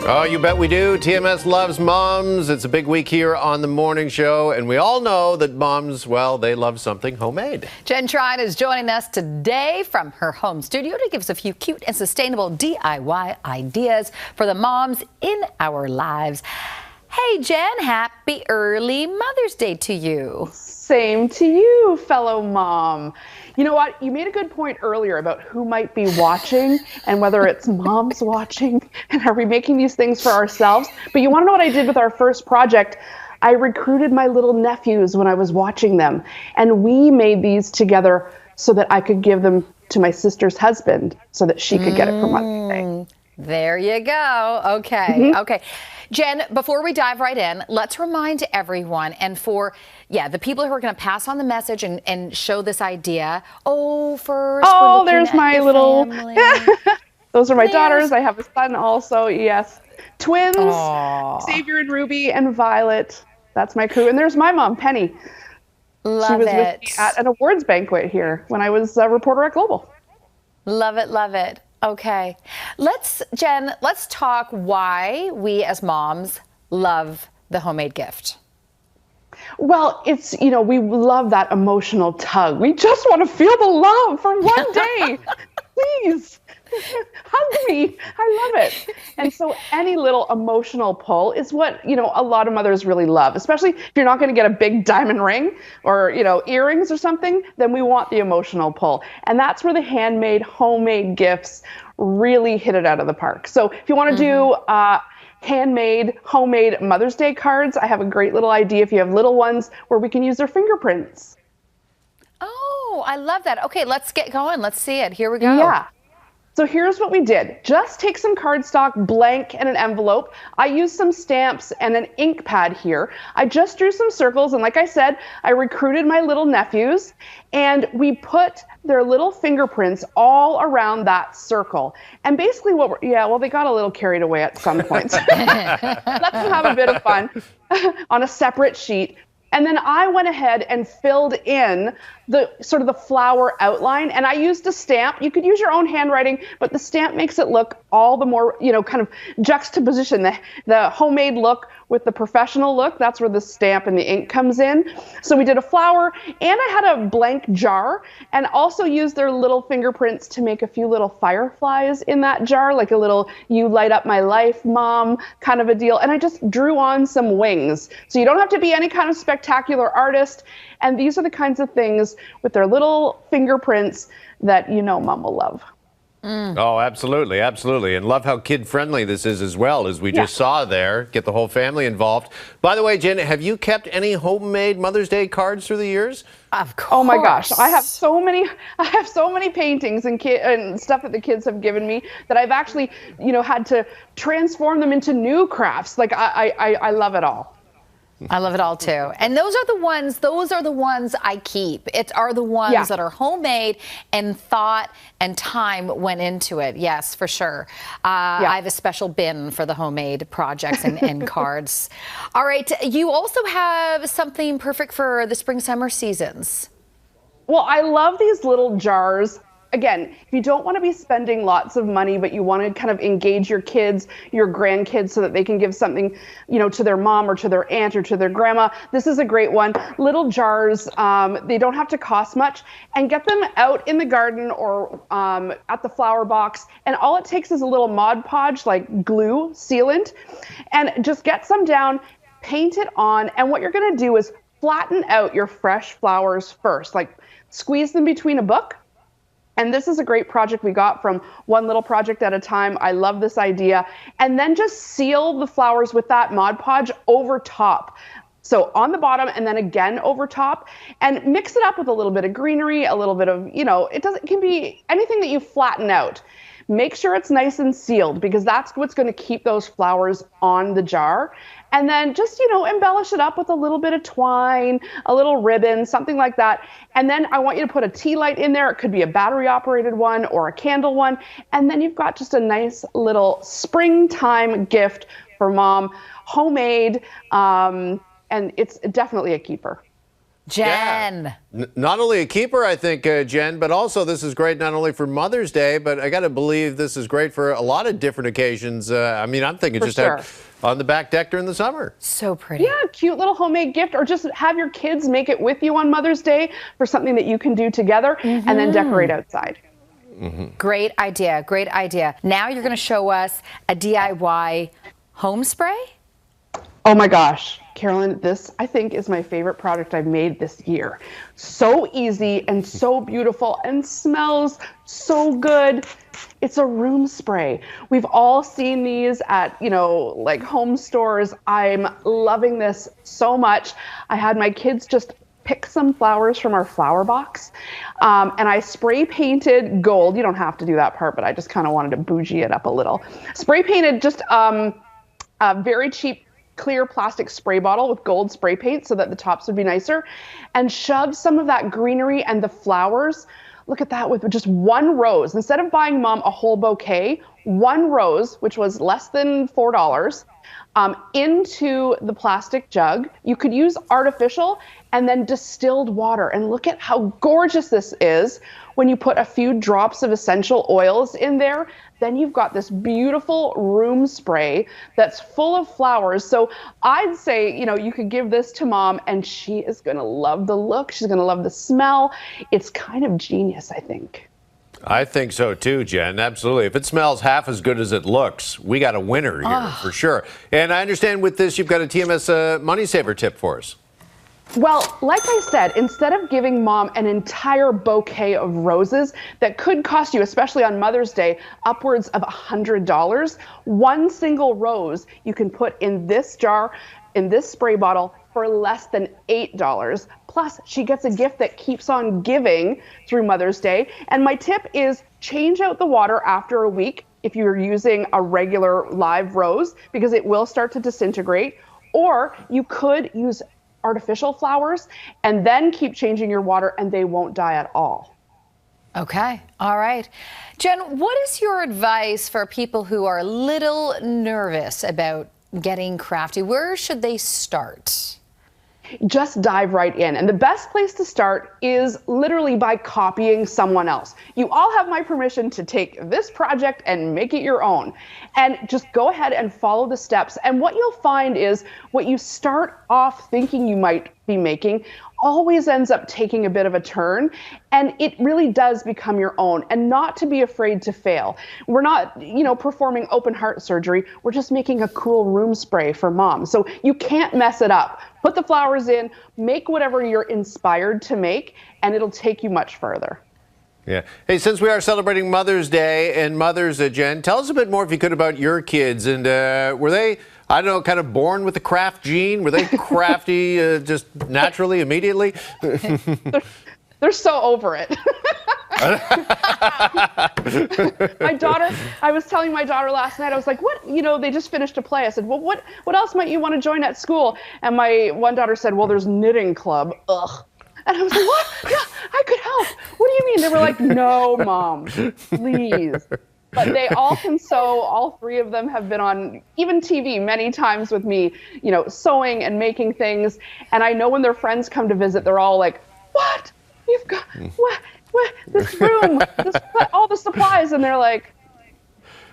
Oh, you bet we do. TMS loves moms. It's a big week here on the morning show, and we all know that moms, well, they love something homemade. Jen Tryon is joining us today from her home studio to give us a few cute and sustainable DIY ideas for the moms in our lives. Hey, Jen, happy early Mother's Day to you. Same to you, fellow mom. You know what? You made a good point earlier about who might be watching and whether it's moms watching and are we making these things for ourselves? But you want to know what I did with our first project? I recruited my little nephews when I was watching them, and we made these together so that I could give them to my sister's husband so that she could get it for Mother's Day. There you go. Okay. Okay. Jen, before we dive right in, let's remind everyone and for, the people who are going to pass on the message and show this idea. First, oh, there's my little, those are my daughters. I have a son also. Yes. Twins, Xavier and Ruby and Violet. That's my crew. And there's my mom, Penny. Love it. She was with me at an awards banquet here when I was a reporter at Global. Love it. Love it. Okay. Jen, let's talk why we as moms love the homemade gift. Well, it's, we love that emotional tug. We just want to feel the love for one day. Please, hug me. I love it. And so any little emotional pull is what, a lot of mothers really love, especially if you're not going to get a big diamond ring or, earrings or something, then we want the emotional pull. And that's where the handmade, homemade gifts really hit it out of the park. So if you want to do handmade, homemade Mother's Day cards, I have a great little idea if you have little ones where we can use their fingerprints. Oh, I love that. Okay, let's get going. Let's see it. Here we go. Yeah. So here's what we did. Just take some cardstock, blank, and an envelope. I used some stamps and an ink pad here. I just drew some circles, and like I said, I recruited my little nephews, and we put their little fingerprints all around that circle. And basically they got a little carried away at some points. Let them have a bit of fun on a separate sheet. And then I went ahead and filled in the sort of the flower outline, and I used a stamp. You could use your own handwriting, but the stamp makes it look all the more, kind of juxtaposition, the homemade look with the professional look. That's where the stamp and the ink comes in. So we did a flower, and I had a blank jar, and also used their little fingerprints to make a few little fireflies in that jar, like a little "you light up my life, mom" kind of a deal. And I just drew on some wings. So you don't have to be any kind of spectacular artist. And these are the kinds of things with their little fingerprints that mom will love. Oh, absolutely, absolutely. And love how kid-friendly this is as well, as we just saw there. Get the whole family involved. By the way, Jen, have you kept any homemade Mother's Day cards through the years? Of course. Oh my gosh, I have so many paintings and stuff that the kids have given me that I've actually, had to transform them into new crafts. Like I love it all. I love it all too. And those are the ones I keep. It are the ones that are homemade and thought and time went into it. Yes, for sure. I have a special bin for the homemade projects and cards. All right. You also have something perfect for the spring, summer seasons. Well, I love these little jars. Again, if you don't want to be spending lots of money, but you want to kind of engage your kids, your grandkids, so that they can give something, to their mom or to their aunt or to their grandma, this is a great one. Little jars, they don't have to cost much, and get them out in the garden or at the flower box. And all it takes is a little Mod Podge, like glue, sealant, and just get some down, paint it on. And what you're going to do is flatten out your fresh flowers first, like squeeze them between a book. And this is a great project we got from One Little Project at a Time. I love this idea. And then just seal the flowers with that Mod Podge over top. So on the bottom and then again over top, and mix it up with a little bit of greenery, a little bit of, it can be anything that you flatten out. Make sure it's nice and sealed, because that's what's going to keep those flowers on the jar. And then just, embellish it up with a little bit of twine, a little ribbon, something like that. And then I want you to put a tea light in there. It could be a battery operated one or a candle one. And then you've got just a nice little springtime gift for mom, homemade. And it's definitely a keeper. Jen. Yeah. Not only a keeper, I think, Jen, but also this is great not only for Mother's Day, but I got to believe this is great for a lot of different occasions. I mean, I'm thinking For just sure. out on the back deck during the summer. So pretty. Yeah, cute little homemade gift, or just have your kids make it with you on Mother's Day for something that you can do together and then decorate outside. Great idea. Great idea. Now you're going to show us a DIY home spray? Oh my gosh, Carolyn, this I think is my favorite product I've made this year. So easy and so beautiful and smells so good. It's a room spray. We've all seen these at, like home stores. I'm loving this so much. I had my kids just pick some flowers from our flower box. And I spray painted gold. You don't have to do that part, but I just kind of wanted to bougie it up a little. Spray painted just a very cheap clear plastic spray bottle with gold spray paint so that the tops would be nicer, and shove some of that greenery and the flowers. Look at that, with just one rose. Instead of buying Mom a whole bouquet, one rose, which was less than $4, into the plastic jug. You could use artificial and then distilled water. And look at how gorgeous this is when you put a few drops of essential oils in there. Then you've got this beautiful room spray that's full of flowers. So I'd say, you could give this to Mom and she is going to love the look. She's going to love the smell. It's kind of genius, I think. I think so too, Jen. Absolutely. If it smells half as good as it looks, we got a winner here for sure. And I understand with this, you've got a TMS money saver tip for us. Well, like I said, instead of giving Mom an entire bouquet of roses that could cost you, especially on Mother's Day, upwards of $100, one single rose you can put in this jar, in this spray bottle, for less than $8. Plus, she gets a gift that keeps on giving through Mother's Day. And my tip is change out the water after a week if you're using a regular live rose, because it will start to disintegrate. Or you could use artificial flowers and then keep changing your water and they won't die at all. Okay. All right. Jen, what is your advice for people who are a little nervous about getting crafty? Where should they start? Just dive right in. And the best place to start is literally by copying someone else. You all have my permission to take this project and make it your own. And just go ahead and follow the steps. And what you'll find is what you start off thinking you might be making always ends up taking a bit of a turn, and it really does become your own. And not to be afraid to fail. We're not, performing open heart surgery. We're just making a cool room spray for Mom. So you can't mess it up. Put the flowers in, make whatever you're inspired to make, and it'll take you much further. Yeah. Hey, since we are celebrating Mother's Day and mothers, Jen, tell us a bit more, if you could, about your kids. And were they, I don't know, kind of born with the craft gene? Were they crafty just naturally, immediately? They're so over it. My daughter, I was telling my daughter last night, I was like, what, they just finished a play. I said, well, what else might you want to join at school? And my one daughter said, well, there's knitting club. Ugh. And I was like, what? Yeah, I could help. What do you mean? They were like, no, Mom, please. But they all can sew. All three of them have been on even TV many times with me, sewing and making things. And I know when their friends come to visit, they're all like, what? You've got, what, this room, all the supplies. And they're like,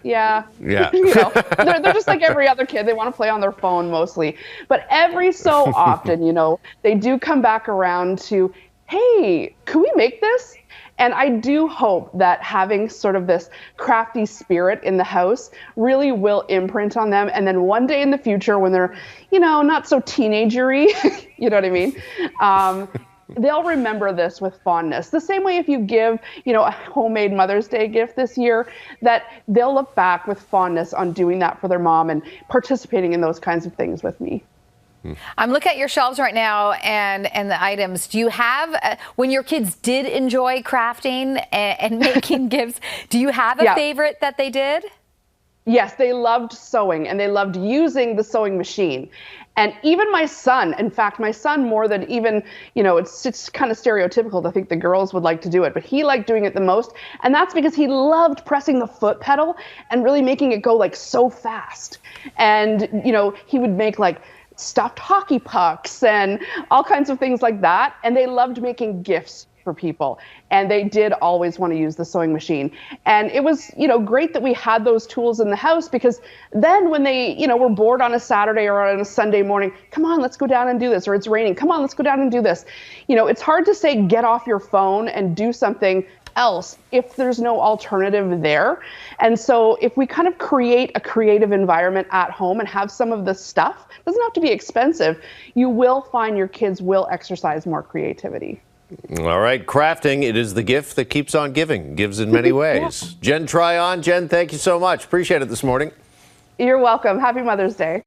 yeah. They're just like every other kid. They want to play on their phone mostly. But every so often, they do come back around to, hey, can we make this? And I do hope that having sort of this crafty spirit in the house really will imprint on them. And then one day in the future, when they're, not so teenagery, you know what I mean? They'll remember this with fondness. The same way if you give, a homemade Mother's Day gift this year, that they'll look back with fondness on doing that for their mom and participating in those kinds of things with me. I'm looking at your shelves right now and the items. Do you have, when your kids did enjoy crafting and making gifts, do you have a favorite that they did? Yes, they loved sewing and they loved using the sewing machine. And even my son, in fact, my son more than even, it's kind of stereotypical to think the girls would like to do it, but he liked doing it the most. And that's because he loved pressing the foot pedal and really making it go like so fast. And, he would make like stuffed hockey pucks and all kinds of things like that. And they loved making gifts for people. And they did always want to use the sewing machine. And it was, great that we had those tools in the house, because then when they, were bored on a Saturday or on a Sunday morning, come on, let's go down and do this, or it's raining, come on, let's go down and do this. It's hard to say, get off your phone and do something else if there's no alternative there. And so if we kind of create a creative environment at home and have some of the stuff, it doesn't have to be expensive, you will find your kids will exercise more creativity. All right, crafting, it is the gift that keeps on giving, gives in many ways. Yeah. Jen Tryon, Jen, thank you so much. Appreciate it this morning. You're welcome. Happy Mother's Day.